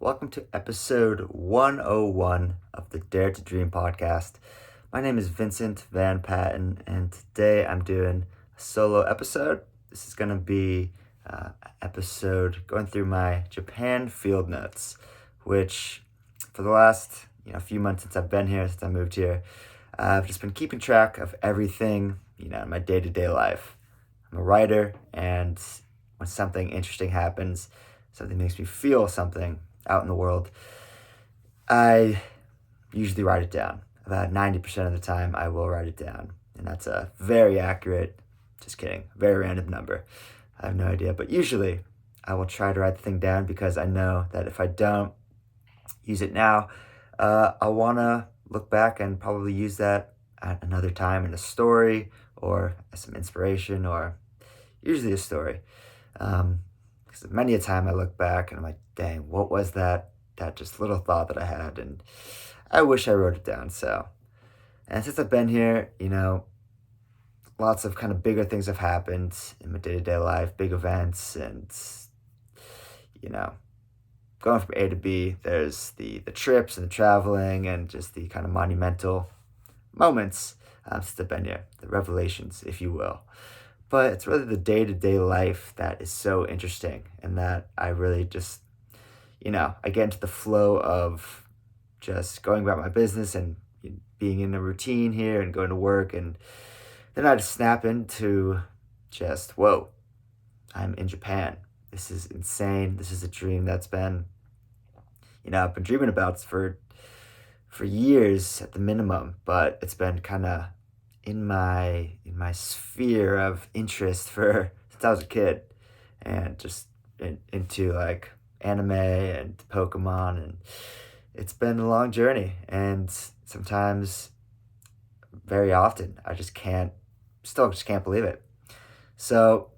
Welcome to episode 101 of the Dare to Dream podcast. My name is Vincent Van Patten, and today I'm doing a solo episode. This is going to be an episode going through my Japan field notes, which for the last few months since I've been here, since I moved here, I've just been keeping track of everything, in my day-to-day life. I'm a writer, and when something interesting happens, something makes me feel something out in the world, I usually write it down. About 90% of the time, I will write it down. And that's a very accurate, just kidding, very random number. I have no idea. But usually, I will try to write the thing down because I know that if I don't use it now, I'll want to look back and probably use that at another time in a story or as some inspiration, or usually a story. Because many a time I look back and I'm like, dang, what was that just little thought that I had? And I wish I wrote it down. And since I've been here, lots of kind of bigger things have happened in my day-to-day life, big events, and, going from A to B, there's the trips and the traveling and just the kind of monumental moments since I've been here, the revelations, if you will. But it's really the day-to-day life that is so interesting, and that I really just, I get into the flow of just going about my business and being in a routine here and going to work, and then I just snap into just, whoa, I'm in Japan. This is insane. This is a dream that's been, I've been dreaming about for years at the minimum, but it's been kind of in my sphere of interest since I was a kid, and just into like anime and Pokemon, and it's been a long journey, and sometimes, very often, I just can't believe it. So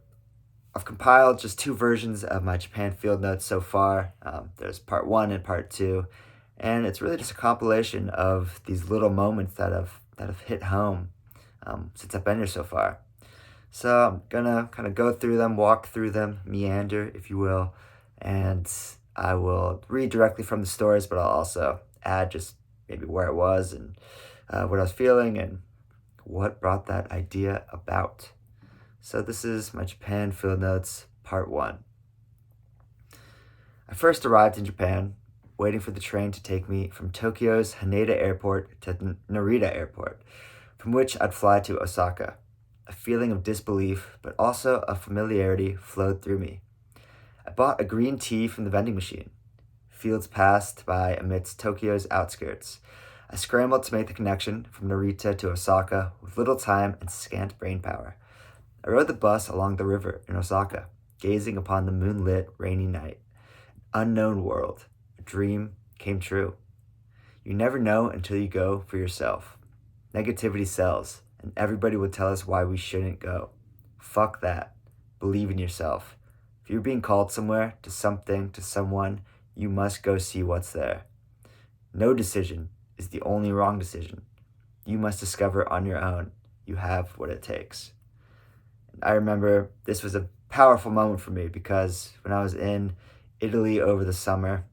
I've compiled just 2 versions of my Japan field notes so far. There's part 1 and part 2, and it's really just a compilation of these little moments that have hit home since I've been here so far. So I'm gonna kind of go through them, walk through them, meander, if you will, and I will read directly from the stories, but I'll also add just maybe where it was and what I was feeling and what brought that idea about. So this is my Japan field notes, part 1. I first arrived in Japan, waiting for the train to take me from Tokyo's Haneda Airport to Narita Airport, from which I'd fly to Osaka. A feeling of disbelief, but also of familiarity, flowed through me. I bought a green tea from the vending machine. Fields passed by amidst Tokyo's outskirts. I scrambled to make the connection from Narita to Osaka with little time and scant brainpower. I rode the bus along the river in Osaka, gazing upon the moonlit, rainy night. An unknown world. A dream came true. You never know until you go for yourself. Negativity sells, and everybody would tell us why we shouldn't go. Fuck that. Believe in yourself. If you're being called somewhere, to something, to someone, you must go see what's there. No decision is the only wrong decision. You must discover on your own. You have what it takes. And I remember this was a powerful moment for me because when I was in Italy over the summer,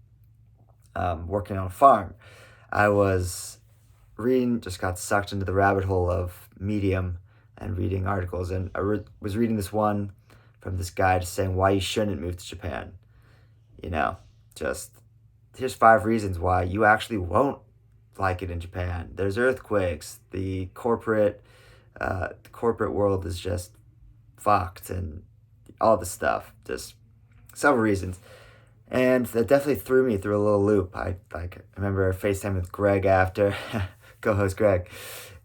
working on a farm, I was reading, just got sucked into the rabbit hole of Medium and reading articles, and I was reading this one from this guy just saying why you shouldn't move to Japan. Just here's 5 reasons why you actually won't like it in Japan. There's earthquakes, the corporate world is just fucked, and all this stuff, just several reasons. And that definitely threw me through a little loop. I remember FaceTime with Greg after, co-host Greg,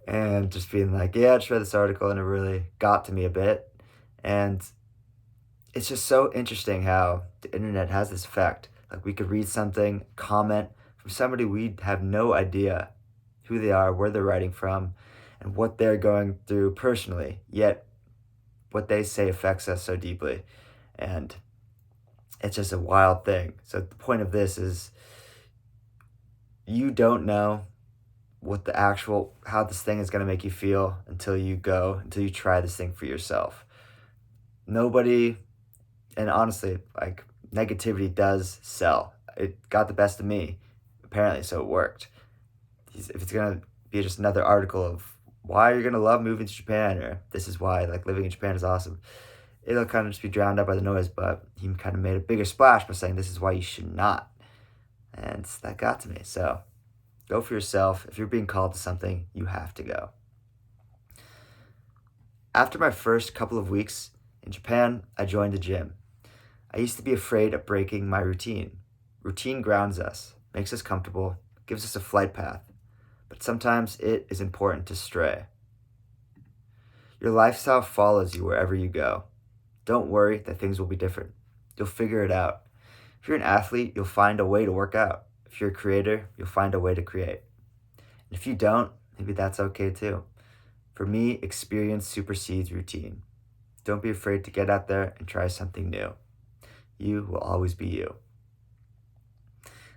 and just being like, yeah, I just read this article and it really got to me a bit. And it's just so interesting how the internet has this effect. Like, we could read something, comment from somebody we have no idea who they are, where they're writing from, and what they're going through personally, yet what they say affects us so deeply. And it's just a wild thing. So the point of this is, you don't know how this thing is going to make you feel until you try this thing for yourself. Nobody, and honestly, like, negativity does sell. it got the best of me, apparently, so it worked. If it's going to be just another article of why you're going to love moving to Japan, or this is why like living in Japan is awesome, it'll kind of just be drowned out by the noise. But he kind of made a bigger splash by saying this is why you should not. And that got to me. So go for yourself. If you're being called to something, you have to go. After my first couple of weeks in Japan, I joined a gym. I used to be afraid of breaking my routine. Routine grounds us, makes us comfortable, gives us a flight path. But sometimes it is important to stray. Your lifestyle follows you wherever you go. Don't worry that things will be different. You'll figure it out. If you're an athlete, you'll find a way to work out. If you're a creator, you'll find a way to create. And if you don't, maybe that's okay too. For me, experience supersedes routine. Don't be afraid to get out there and try something new. You will always be you.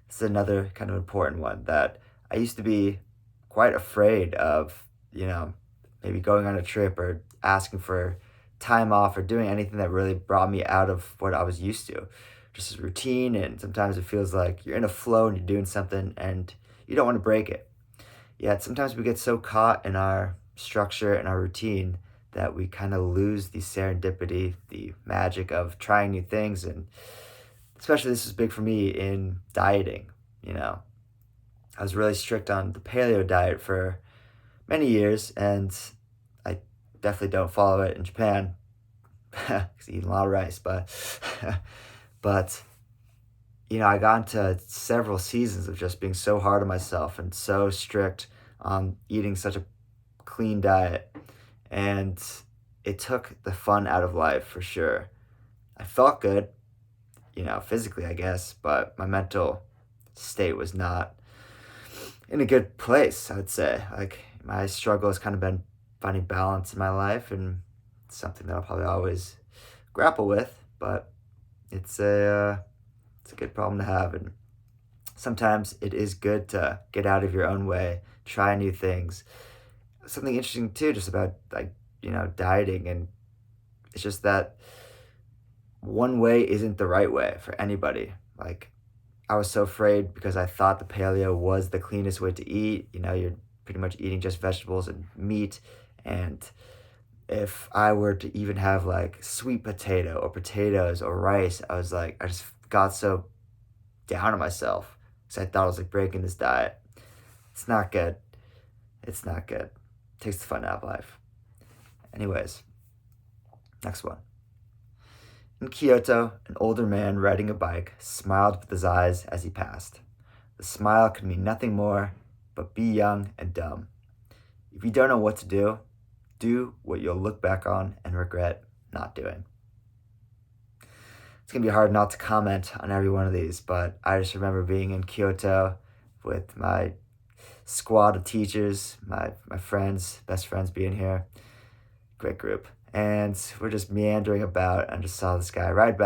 This is another kind of important one that I used to be quite afraid of, maybe going on a trip or asking for time off or doing anything that really brought me out of what I was used to. Just a routine, and sometimes it feels like you're in a flow and you're doing something and you don't want to break it. Yet sometimes we get so caught in our structure and our routine that we kind of lose the serendipity, the magic of trying new things. And especially this is big for me in dieting. I was really strict on the paleo diet for many years, and I definitely don't follow it in Japan because I eat a lot of rice, but I got into several seasons of just being so hard on myself and so strict on eating such a clean diet, and it took the fun out of life for sure. I felt good, physically, I guess, but my mental state was not in a good place, I would say. Like, my struggle has kind of been finding balance in my life, and it's something that I'll probably always grapple with, but it's a good problem to have. And sometimes it is good to get out of your own way, try new things. Something interesting too, just about dieting, and it's just that one way isn't the right way for anybody. Like, I was so afraid because I thought the paleo was the cleanest way to eat. You're pretty much eating just vegetables and meat, and if I were to even have like sweet potato or potatoes or rice, I just got so down on myself because I thought I was like breaking this diet. It's not good. It's not good. It takes the fun out of life. Anyways, next one. In Kyoto, an older man riding a bike smiled with his eyes as he passed. The smile could mean nothing more but be young and dumb. If you don't know what to do what you'll look back on and regret not doing. It's going to be hard not to comment on every one of these, but I just remember being in Kyoto with my squad of teachers, my friends, best friends being here. Great group. And we're just meandering about and just saw this guy ride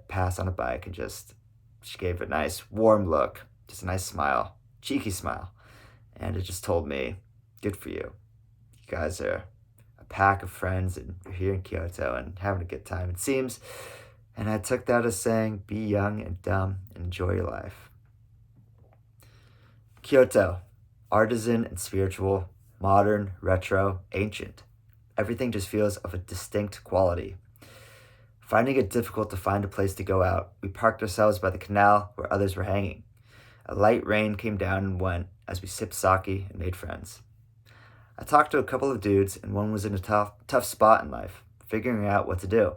past on a bike, and she gave a nice warm look, just a nice smile, cheeky smile. And it just told me, good for you. You guys are a pack of friends, and you're here in Kyoto and having a good time, it seems. And I took that as saying, be young and dumb and enjoy your life. Kyoto, artisan and spiritual, modern, retro, ancient. Everything just feels of a distinct quality. Finding it difficult to find a place to go out, we parked ourselves by the canal where others were hanging. A light rain came down and went as we sipped sake and made friends. I talked to a couple of dudes, and one was in a tough spot in life, figuring out what to do.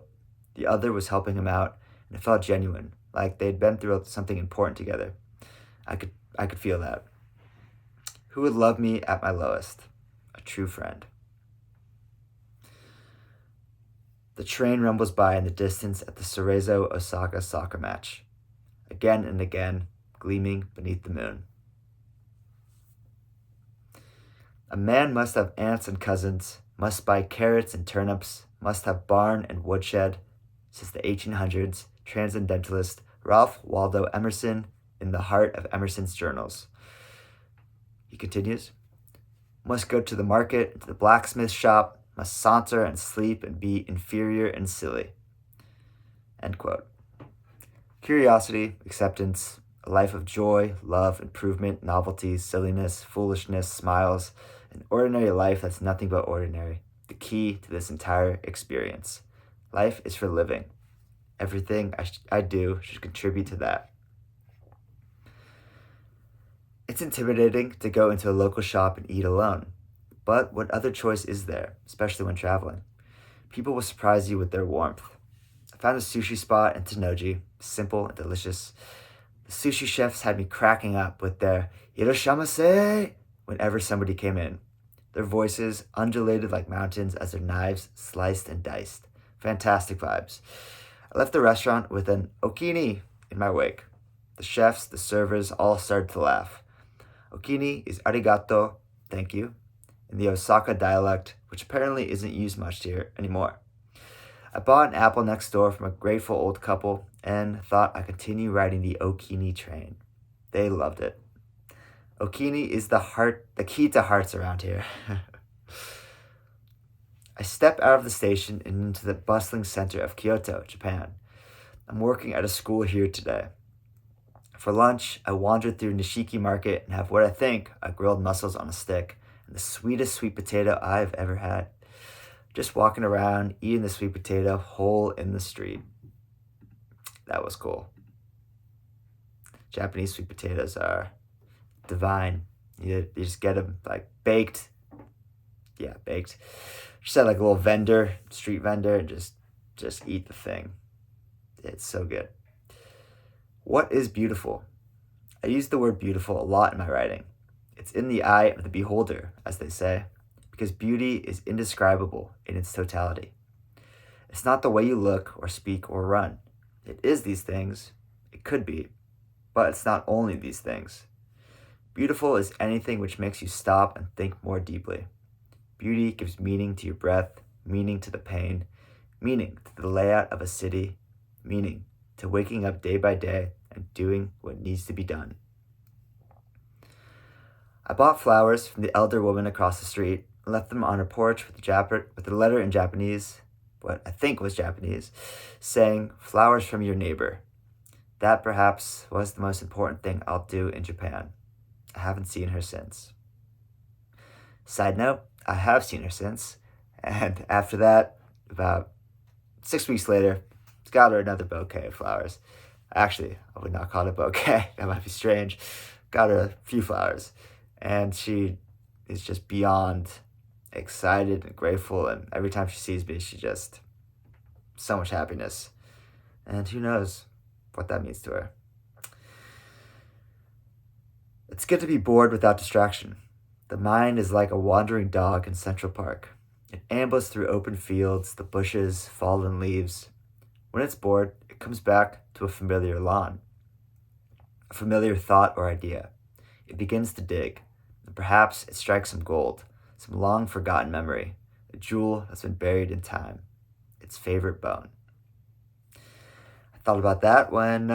The other was helping him out, and it felt genuine, like they'd been through something important together. I could feel that. Who would love me at my lowest? A true friend. The train rumbles by in the distance at the Cerezo Osaka soccer match. Again and again, gleaming beneath the moon. A man must have aunts and cousins, must buy carrots and turnips, must have barn and woodshed. Since the 1800s, transcendentalist Ralph Waldo Emerson in the heart of Emerson's journals. He continues, must go to the market and to the blacksmith shop, must saunter and sleep and be inferior and silly. End quote. Curiosity, acceptance, A life of joy, love, improvement, novelty, silliness, foolishness, smiles. An ordinary life that's nothing but ordinary. The key to this entire experience. Life is for living. Everything I do should contribute to that. It's intimidating to go into a local shop and eat alone. But what other choice is there, especially when traveling? People will surprise you with their warmth. I found a sushi spot in Tennoji, simple and delicious. The sushi chefs had me cracking up with their "Irashamase" whenever somebody came in. Their voices undulated like mountains as their knives sliced and diced. Fantastic vibes. I left the restaurant with an "okini" in my wake. The chefs, the servers, all started to laugh. Okini is arigato, thank you, in the Osaka dialect, which apparently isn't used much here anymore. I bought an apple next door from a grateful old couple and thought I'd continue riding the Okini train. They loved it. Okini is the key to hearts around here. I step out of the station and into the bustling center of Kyoto, Japan. I'm working at a school here today. For lunch, I wandered through Nishiki Market and have what I think are grilled mussels on a stick and the sweetest sweet potato I've ever had. Just walking around, eating the sweet potato whole in the street. That was cool. Japanese sweet potatoes are divine. You just get them like baked. Yeah, baked. Just had like a little street vendor, and just eat the thing. It's so good. What is beautiful? I use the word beautiful a lot in my writing. It's in the eye of the beholder, as they say, because beauty is indescribable in its totality. It's not the way you look or speak or run. It is these things. It could be, but it's not only these things. Beautiful is anything which makes you stop and think more deeply. Beauty gives meaning to your breath, meaning to the pain, meaning to the layout of a city, meaning to waking up day by day and doing what needs to be done. I bought flowers from the elder woman across the street and left them on her porch with a letter in Japanese, what I think was Japanese, saying, "Flowers from your neighbor." That perhaps was the most important thing I'll do in Japan. I haven't seen her since. Side note, I have seen her since, and after that, about 6 weeks later, got her another bouquet of flowers. Actually, I would not call it a bouquet. That might be strange. Got her a few flowers. And she is just beyond excited and grateful. And every time she sees me, she just, so much happiness. And who knows what that means to her. It's good to be bored without distraction. The mind is like a wandering dog in Central Park. It ambles through open fields, the bushes, fallen leaves. When it's bored, it comes back to a familiar lawn, a familiar thought or idea. It begins to dig, and perhaps it strikes some gold, some long-forgotten memory, a jewel that's been buried in time, its favorite bone. I thought about that when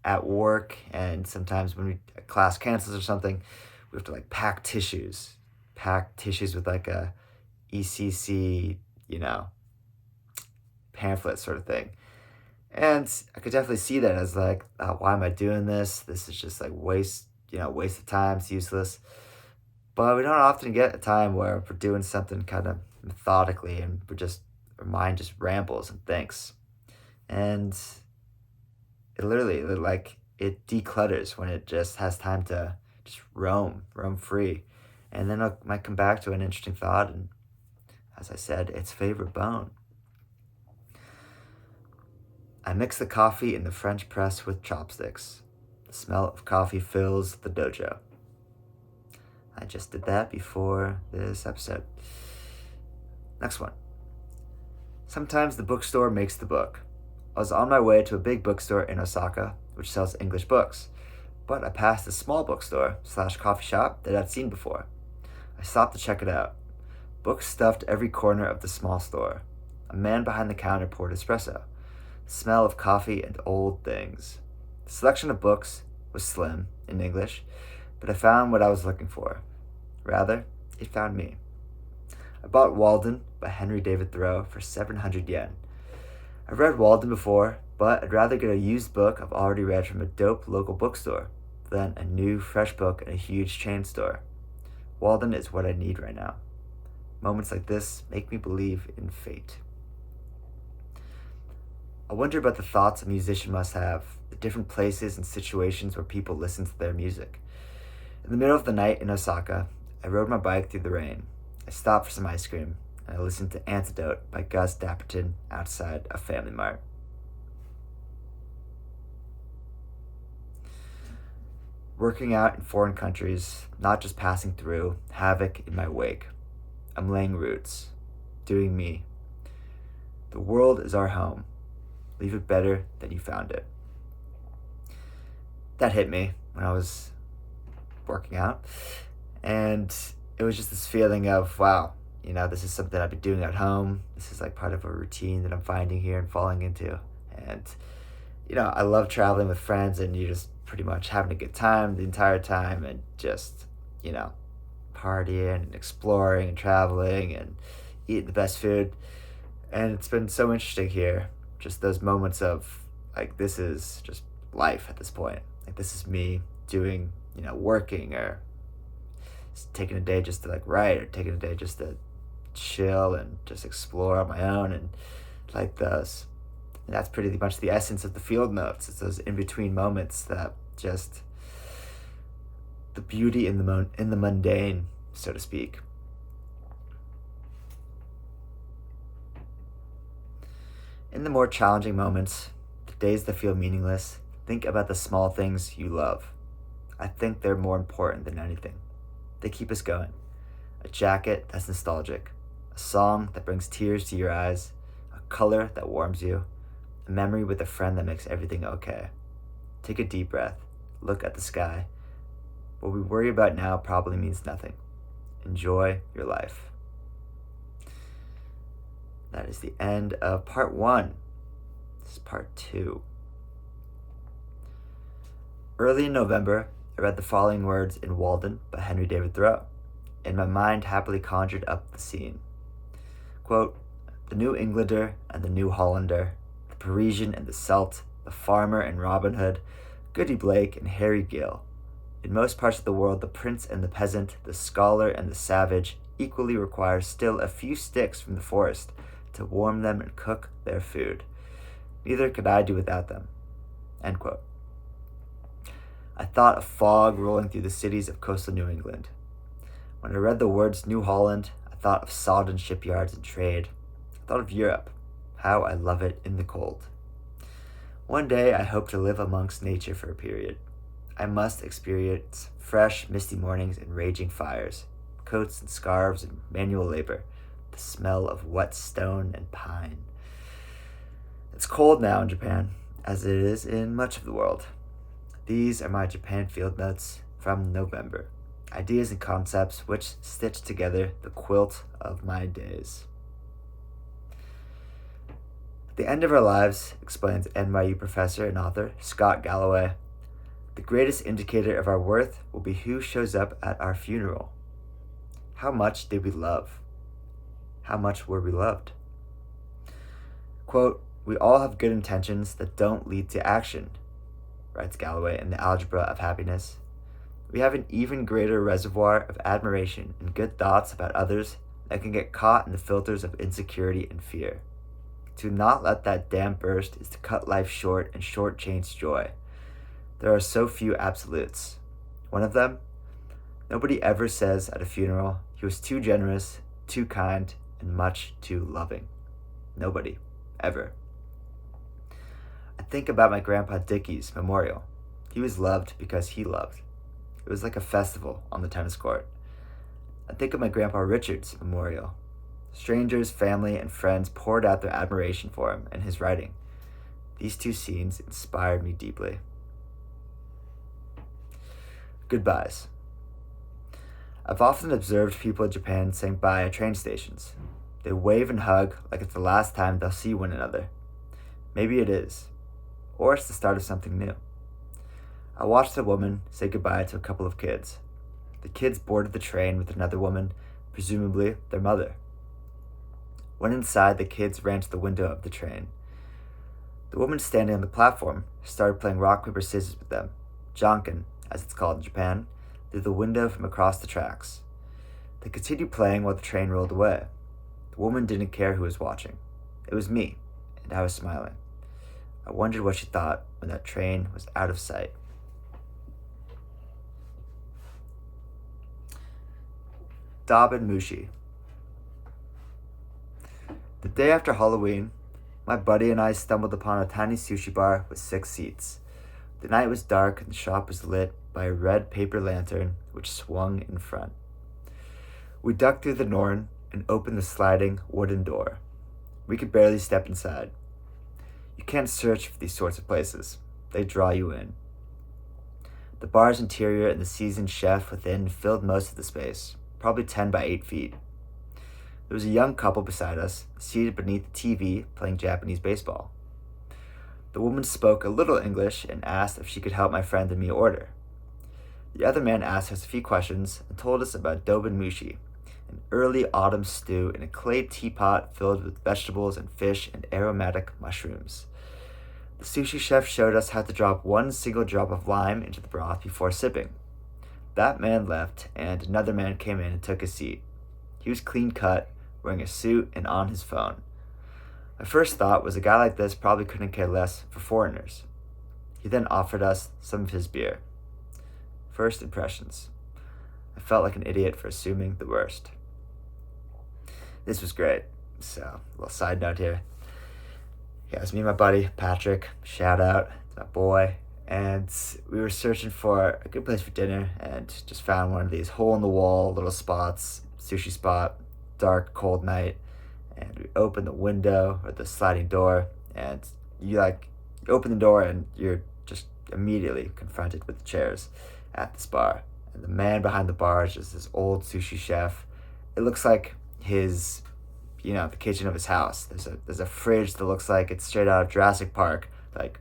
at work and sometimes when a class cancels or something, we have to like pack tissues with like a ECC, pamphlet sort of thing. And I could definitely see that as like, why am I doing this? This is just like waste of time. It's useless. But we don't often get a time where we're doing something kind of methodically and our mind just rambles and thinks. And it literally, it declutters when it just has time to just roam free. And then it might come back to an interesting thought. And as I said, its favorite bone. I mix the coffee in the French press with chopsticks. The smell of coffee fills the dojo. I just did that before this episode. Next one. Sometimes the bookstore makes the book. I was on my way to a big bookstore in Osaka, which sells English books, but I passed a small bookstore / coffee shop that I'd seen before. I stopped to check it out. Books stuffed every corner of the small store. A man behind the counter poured espresso. The smell of coffee and old things. The selection of books was slim in English, but I found what I was looking for. Rather, it found me. I bought Walden by Henry David Thoreau for 700 yen. I've read Walden before, But I'd rather get a used book I've already read from a dope local bookstore than a new, fresh book in a huge chain store. Walden is what I need right now. Moments like this make me believe in fate. I wonder about the thoughts a musician must have, the different places and situations where people listen to their music. In the middle of the night in Osaka, I rode my bike through the rain. I stopped for some ice cream, and I listened to Antidote by Gus Dapperton outside a Family Mart. Working out in foreign countries, not just passing through, havoc in my wake. I'm laying roots, doing me. The world is our home. Leave it better than you found it. That hit me when I was working out. And it was just this feeling of, wow, this is something I've been doing at home. This is like part of a routine that I'm finding here and falling into. And, I love traveling with friends, and you're just pretty much having a good time the entire time, and just, partying and exploring and traveling and eating the best food. And it's been so interesting here. Just those moments of, like, this is just life at this point. Like, this is me doing, working, or taking a day just to, like, write, or taking a day just to chill and just explore on my own. And like those. And that's pretty much the essence of the field notes. It's those in-between moments that just the beauty in the mundane, so to speak. In the more challenging moments, the days that feel meaningless, think about the small things you love. I think they're more important than anything. They keep us going. A jacket that's nostalgic, a song that brings tears to your eyes, a color that warms you, a memory with a friend that makes everything okay. Take a deep breath, look at the sky. What we worry about now probably means nothing. Enjoy your life. That is the end of part 1. This is part 2. Early in November, I read the following words in Walden by Henry David Thoreau, and my mind happily conjured up the scene. Quote, "The New Englander and the New Hollander, the Parisian and the Celt, the farmer and Robin Hood, Goody Blake and Harry Gill. In most parts of the world, the prince and the peasant, the scholar and the savage, equally require still a few sticks from the forest to warm them and cook their food. Neither could I do without them." End quote. I thought of fog rolling through the cities of coastal New England. When I read the words New Holland, I thought of sodden shipyards and trade. I thought of Europe, how I love it in the cold. One day I hope to live amongst nature for a period. I must experience fresh, misty mornings and raging fires, coats and scarves and manual labor, the smell of wet stone and pine. It's cold now in Japan, as it is in much of the world. These are my Japan field notes from November, ideas and concepts which stitch together the quilt of my days. At the end of our lives, explains NYU professor and author Scott Galloway, the greatest indicator of our worth will be who shows up at our funeral. How much did we love? How much were we loved? Quote, "We all have good intentions that don't lead to action," writes Galloway in The Algebra of Happiness. We have an even greater reservoir of admiration and good thoughts about others that can get caught in the filters of insecurity and fear. To not let that dam burst is to cut life short and shortchange joy. There are so few absolutes. One of them, nobody ever says at a funeral he was too generous, too kind, and much too loving. Nobody, ever. I think about my grandpa Dickie's memorial. He was loved because he loved. It was like a festival on the tennis court. I think of my grandpa Richard's memorial. Strangers, family, and friends poured out their admiration for him and his writing. These two scenes inspired me deeply. Goodbyes. I've often observed people in Japan saying bye at train stations. They wave and hug like it's the last time they'll see one another. Maybe it is. Or it's the start of something new. I watched a woman say goodbye to a couple of kids. The kids boarded the train with another woman, presumably their mother. When inside, the kids ran to the window of the train. The woman standing on the platform started playing rock, paper, scissors with them, janken, as it's called in Japan, through the window from across the tracks. They continued playing while the train rolled away. The woman didn't care who was watching. It was me, and I was smiling. I wondered what she thought when that train was out of sight. Dabin Mushi. The day after Halloween, my buddy and I stumbled upon a tiny sushi bar with 6 seats. The night was dark and the shop was lit by a red paper lantern which swung in front. We ducked through the Norn and opened the sliding wooden door. We could barely step inside. You can't search for these sorts of places. They draw you in. The bar's interior and the seasoned chef within filled most of the space, probably 10 by 8 feet. There was a young couple beside us, seated beneath the TV playing Japanese baseball. The woman spoke a little English and asked if she could help my friend and me order. The other man asked us a few questions and told us about dobin mushi, an early autumn stew in a clay teapot filled with vegetables and fish and aromatic mushrooms. The sushi chef showed us how to drop 1 single drop of lime into the broth before sipping. That man left, and another man came in and took his seat. He was clean cut, wearing a suit and on his phone. My first thought was a guy like this probably couldn't care less for foreigners. He then offered us some of his beer. First impressions. I felt like an idiot for assuming the worst. This was great. So, a little side note here. Yeah, it was me and my buddy, Patrick. Shout out to my boy. And we were searching for a good place for dinner and just found one of these hole-in-the-wall little spots, sushi spot, dark, cold night. And we opened the window or the sliding door, and you open the door and you're just immediately confronted with the chairs at this bar. And the man behind the bar is just this old sushi chef. It looks like his, the kitchen of his house. There's a fridge that looks like it's straight out of Jurassic Park, like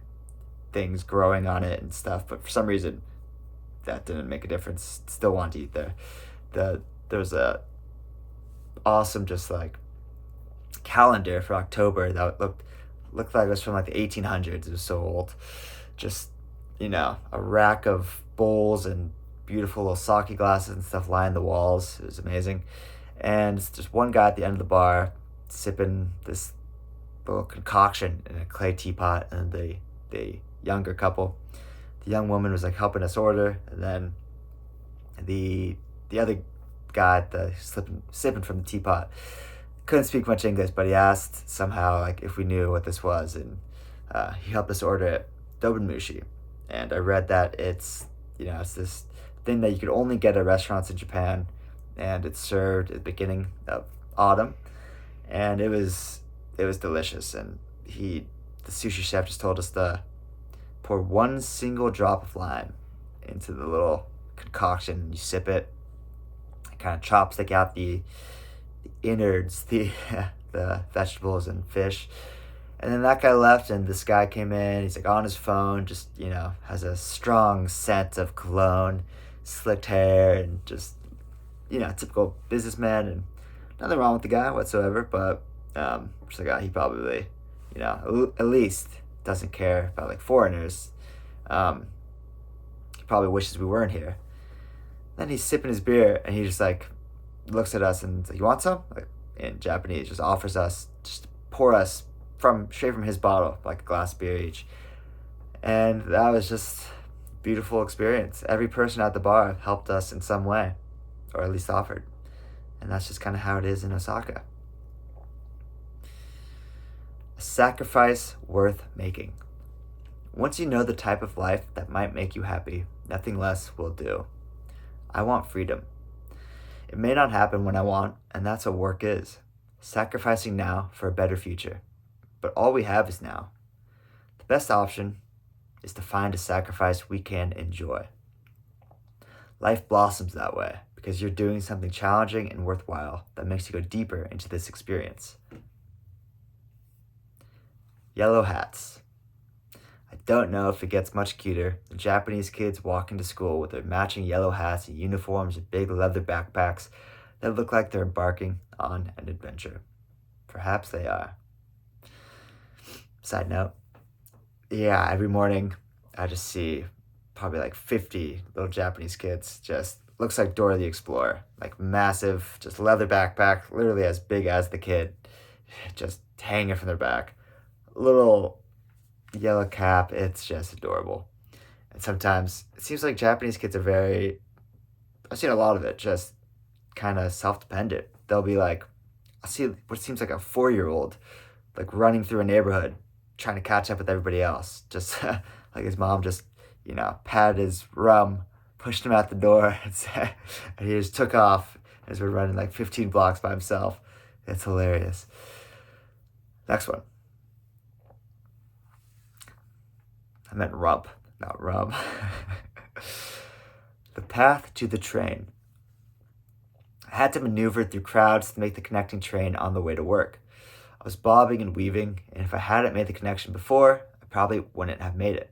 things growing on it and stuff. But for some reason, that didn't make a difference. Still want to eat there. There's a awesome just like calendar for October that looked like it was from like the 1800s. It was so old. Just a rack of bowls and beautiful Osaka glasses and stuff lined the walls. It was amazing. And just one guy at the end of the bar sipping this little concoction in a clay teapot, and the younger couple, the young woman was like helping us order, and then the other guy sipping from the teapot couldn't speak much English, but he asked somehow like if we knew what this was, and he helped us order it, dobin mushi. And I read that it's this thing that you could only get at restaurants in Japan, and it's served at the beginning of autumn, and it was delicious. And the sushi chef just told us to pour 1 single drop of lime into the little concoction, and you sip it. It kind of chopstick out the innards, the vegetables and fish. And then that guy left, and this guy came in. He's like on his phone, just has a strong scent of cologne, slicked hair, and just typical businessman. And nothing wrong with the guy whatsoever, but just like he probably at least doesn't care about like foreigners. He probably wishes we weren't here. Then he's sipping his beer, and he just like looks at us and like, "You want some?" Like in Japanese, just offers us, just pour us straight from his bottle, like a glass of beer each. And that was just a beautiful experience. Every person at the bar helped us in some way, or at least offered. And that's just kind of how it is in Osaka. A sacrifice worth making. Once you know the type of life that might make you happy, nothing less will do. I want freedom. It may not happen when I want, and that's what work is. Sacrificing now for a better future. But all we have is now. The best option is to find a sacrifice we can enjoy. Life blossoms that way because you're doing something challenging and worthwhile that makes you go deeper into this experience. Yellow hats. I don't know if it gets much cuter than Japanese kids walk into school with their matching yellow hats and uniforms and big leather backpacks that look like they're embarking on an adventure. Perhaps they are. Side note, Yeah, every morning I just see probably like 50 little Japanese kids. Just looks like Dora the Explorer. Like massive, just leather backpack, literally as big as the kid, just hanging from their back. Little yellow cap, it's just adorable. And sometimes it seems like Japanese kids are very, I've seen a lot of it, just kind of self dependent. They'll be like, I'll see what seems like a 4-year-old like running through a neighborhood trying to catch up with everybody else. Just like his mom just, patted his rum, pushed him out the door, and he just took off as we're running like 15 blocks by himself. It's hilarious. Next one. I meant rump, not rum. The path to the train. I had to maneuver through crowds to make the connecting train on the way to work. I was bobbing and weaving, and if I hadn't made the connection before, I probably wouldn't have made it.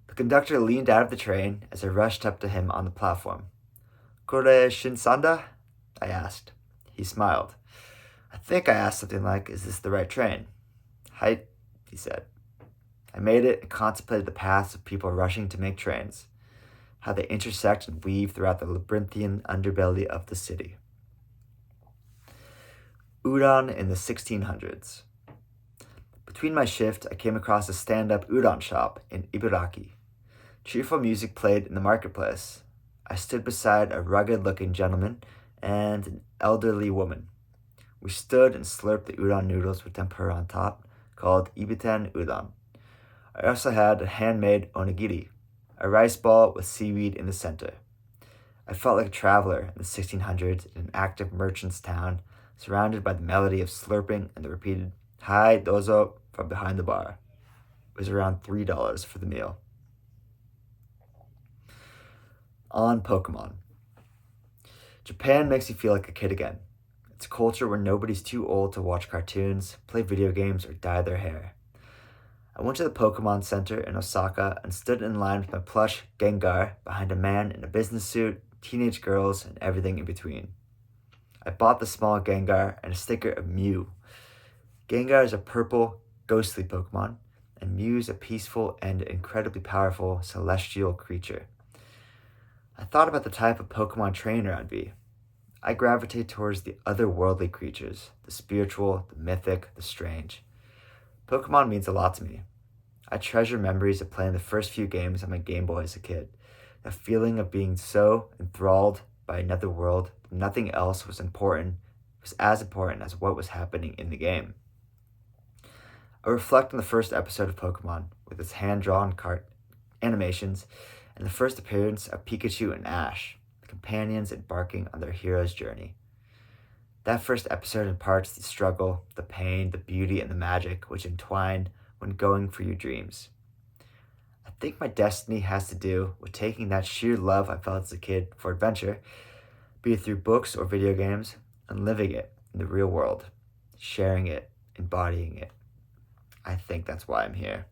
The conductor leaned out of the train as I rushed up to him on the platform. Kore Shinsanda? I asked. He smiled. I think I asked something like, is this the right train? Height, he said. I made it and contemplated the paths of people rushing to make trains, how they intersect and weave throughout the labyrinthian underbelly of the city. Udon in the 1600s. Between my shift, I came across a stand-up udon shop in Ibaraki. Cheerful music played in the marketplace. I stood beside a rugged-looking gentleman and an elderly woman. We stood and slurped the udon noodles with tempura on top, called ibiten udon. I also had a handmade onigiri, a rice ball with seaweed in the center. I felt like a traveler in the 1600s in an active merchant's town, surrounded by the melody of slurping and the repeated "Hi, dozo" from behind the bar. It was around $3 for the meal. On Pokemon. Japan makes you feel like a kid again. It's a culture where nobody's too old to watch cartoons, play video games, or dye their hair. I went to the Pokemon Center in Osaka and stood in line with my plush Gengar behind a man in a business suit, teenage girls, and everything in between. I bought the small Gengar and a sticker of Mew. Gengar is a purple, ghostly Pokemon, and Mew is a peaceful and incredibly powerful celestial creature. I thought about the type of Pokemon trainer I'd be. I gravitate towards the otherworldly creatures, the spiritual, the mythic, the strange. Pokemon means a lot to me. I treasure memories of playing the first few games on my Game Boy as a kid. That feeling of being so enthralled by another world that nothing else was as important as what was happening in the game. I reflect on the first episode of Pokemon with its hand-drawn animations and the first appearance of Pikachu and Ash, the companions embarking on their hero's journey. That first episode imparts the struggle, the pain, the beauty, and the magic which entwine when going for your dreams. I think my destiny has to do with taking that sheer love I felt as a kid for adventure, be it through books or video games, and living it in the real world, sharing it, embodying it. I think that's why I'm here.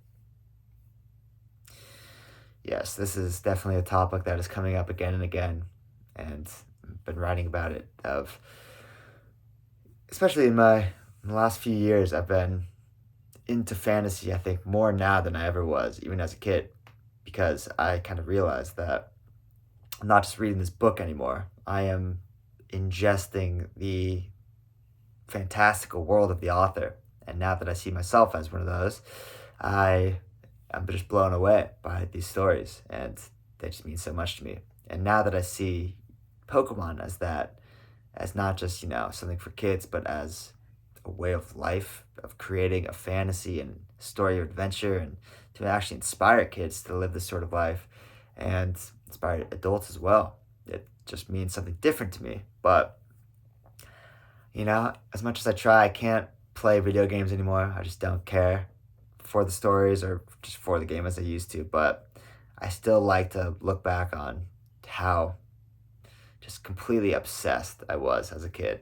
Yes, this is definitely a topic that is coming up again and again, and I've been writing about it. Especially in the last few years, I've been into fantasy, I think, more now than I ever was, even as a kid, because I kind of realized that I'm not just reading this book anymore. I am ingesting the fantastical world of the author. And now that I see myself as one of those, I'm just blown away by these stories, and they just mean so much to me. And now that I see Pokemon as that, as not just, something for kids, but as a way of life, of creating a fantasy and story of adventure, and to actually inspire kids to live this sort of life and inspire adults as well. It just means something different to me. But, as much as I try, I can't play video games anymore. I just don't care for the stories or just for the game as I used to. But I still like to look back on how just completely obsessed I was as a kid.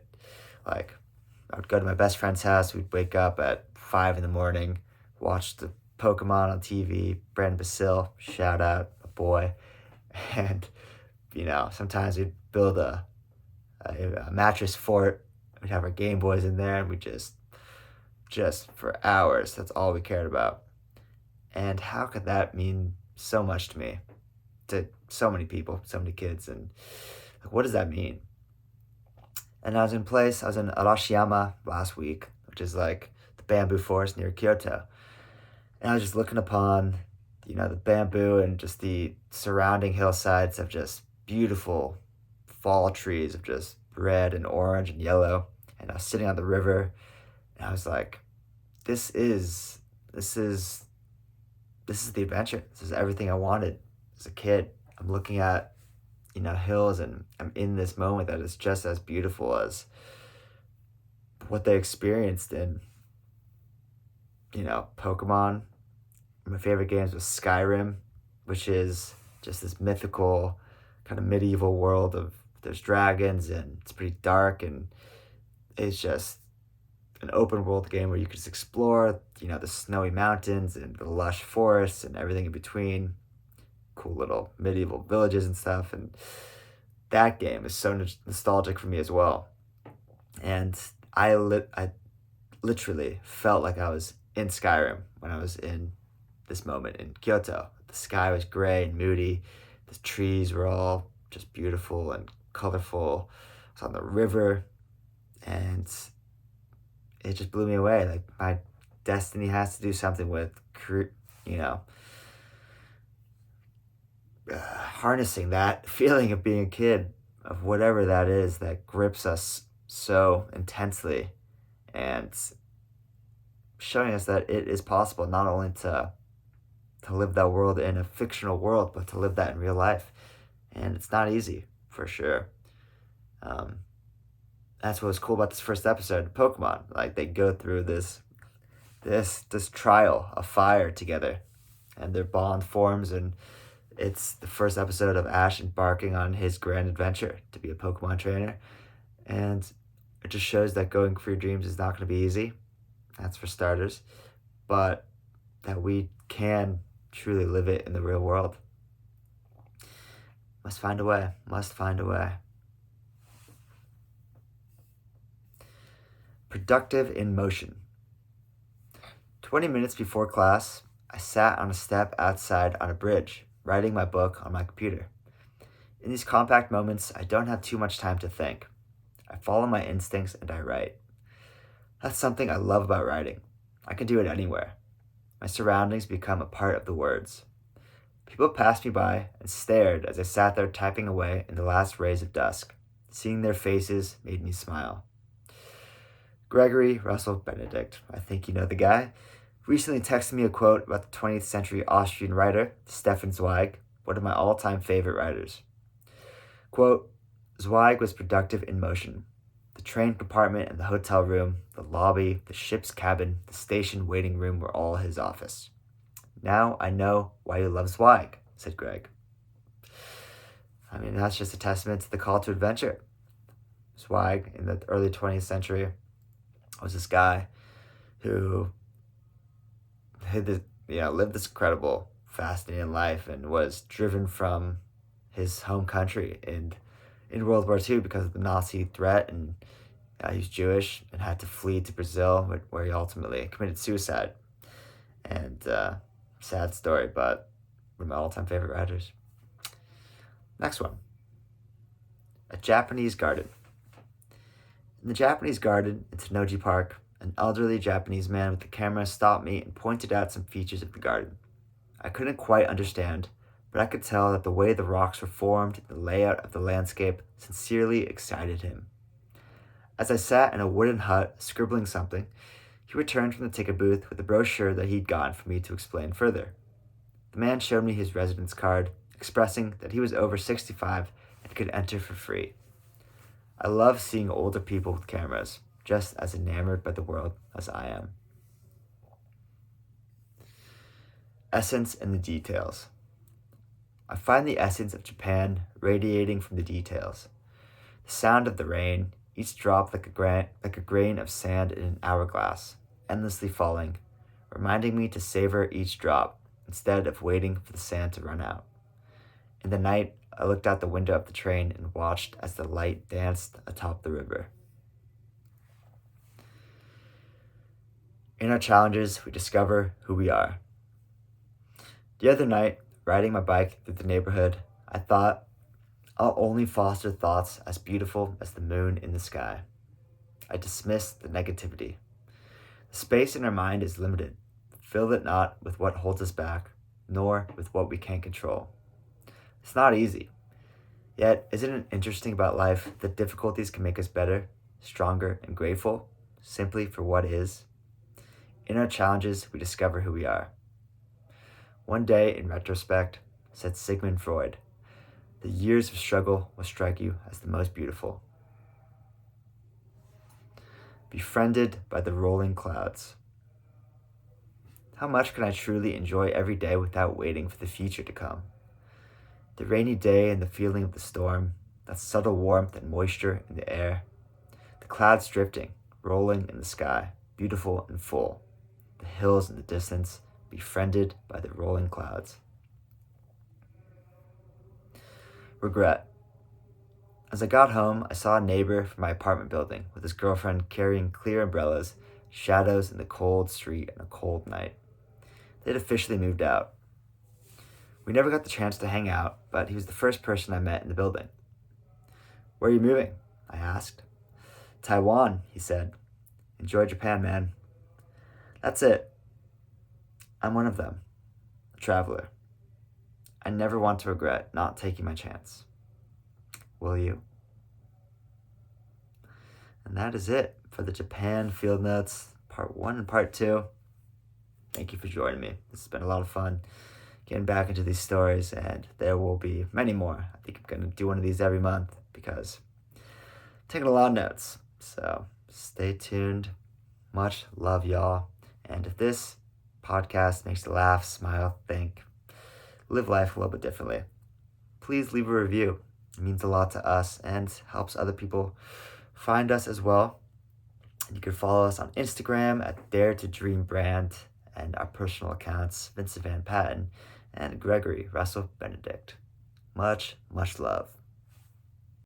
Like, I would go to my best friend's house. We'd wake up at 5 a.m, watch the Pokemon on TV. Brandon Basil, shout out, a boy. And, sometimes we'd build a mattress fort. We'd have our Game Boys in there, and we just for hours, that's all we cared about. And how could that mean so much to me, to so many people, so many kids? And like, what does that mean? And I was in Arashiyama last week, which is like the bamboo forest near Kyoto. And I was just looking upon, the bamboo and just the surrounding hillsides of just beautiful fall trees of just red and orange and yellow. And I was sitting on the river, and I was like, this is this is this is the adventure. This is everything I wanted as a kid. I'm looking at, hills, and I'm in this moment that is just as beautiful as what they experienced in, Pokemon. My favorite games was Skyrim, which is just this mythical kind of medieval world of there's dragons and it's pretty dark, and it's just an open world game where you can just explore, the snowy mountains and the lush forests and everything in between, cool little medieval villages and stuff. And that game is so nostalgic for me as well. And I literally felt like I was in Skyrim when I was in this moment in Kyoto. The sky was gray and moody. The trees were all just beautiful and colorful. I was on the river, and it just blew me away. Like, my destiny has to do something with, harnessing that feeling of being a kid, of whatever that is that grips us so intensely, and showing us that it is possible not only to live that world in a fictional world, but to live that in real life. And it's not easy, for sure. That's what was cool about this first episode of Pokemon. Like, they go through this trial of fire together, and their bond forms, and it's the first episode of Ash embarking on his grand adventure to be a Pokemon trainer. And it just shows that going for your dreams is not going to be easy. That's for starters. But that we can truly live it in the real world. Must find a way. Must find a way. Productive in motion. 20 minutes before class, I sat on a step outside on a bridge, writing my book on my computer. In these compact moments, I don't have too much time to think. I follow my instincts and I write. That's something I love about writing. I can do it anywhere. My surroundings become a part of the words. People passed me by and stared as I sat there typing away in the last rays of dusk. Seeing their faces made me smile. Gregory Russell Benedict, I think you know the guy, recently texted me a quote about the 20th century Austrian writer Stefan Zweig, one of my all-time favorite writers. Quote, Zweig was productive in motion. The train compartment and the hotel room, the lobby, the ship's cabin, the station waiting room were all his office. Now I know why you love Zweig, said Greg. I mean, that's just a testament to the call to adventure. Zweig, in the early 20th century, was this guy who lived this incredible, fascinating life and was driven from his home country in World War II because of the Nazi threat, and he was Jewish and had to flee to Brazil, where he ultimately committed suicide. And sad story, but one of my all-time favorite writers. Next one. A Japanese garden. In the Japanese garden in Tennoji Park, an elderly Japanese man with a camera stopped me and pointed out some features of the garden. I couldn't quite understand, but I could tell that the way the rocks were formed and the layout of the landscape sincerely excited him. As I sat in a wooden hut scribbling something, he returned from the ticket booth with a brochure that he'd gotten for me to explain further. The man showed me his residence card, expressing that he was over 65 and could enter for free. I love seeing older people with cameras, just as enamored by the world as I am. Essence in the details. I find the essence of Japan radiating from the details. The sound of the rain, each drop like a grain of sand in an hourglass, endlessly falling, reminding me to savor each drop instead of waiting for the sand to run out. In the night, I looked out the window of the train and watched as the light danced atop the river. In our challenges, we discover who we are. The other night, riding my bike through the neighborhood, I thought I'll only foster thoughts as beautiful as the moon in the sky. I dismissed the negativity. The space in our mind is limited. Fill it not with what holds us back, nor with what we can't control. It's not easy. Yet, isn't it interesting about life that difficulties can make us better, stronger, and grateful simply for what is? In our challenges, we discover who we are. One day, in retrospect, said Sigmund Freud, the years of struggle will strike you as the most beautiful. Befriended by the rolling clouds. How much can I truly enjoy every day without waiting for the future to come? The rainy day and the feeling of the storm, that subtle warmth and moisture in the air, the clouds drifting, rolling in the sky, beautiful and full, the hills in the distance, befriended by the rolling clouds. Regret. As I got home, I saw a neighbor from my apartment building with his girlfriend carrying clear umbrellas, shadows in the cold street on a cold night. They had officially moved out. We never got the chance to hang out, but he was the first person I met in the building. Where are you moving? I asked. Taiwan, he said. Enjoy Japan, man. That's it. I'm one of them, a traveler. I never want to regret not taking my chance. Will you? And that is it for the Japan Field Notes, Part 1 and Part 2. Thank you for joining me. This has been a lot of fun getting back into these stories, and there will be many more. I think I'm going to do one of these every month because I'm taking a lot of notes. So stay tuned. Much love, y'all. And if this podcast makes you laugh, smile, think, live life a little bit differently, please leave a review. It means a lot to us and helps other people find us as well. And you can follow us on Instagram at Dare to Dream Brand, and our personal accounts, Vincent Van Patten and Gregory Russell Benedict. Much, much love.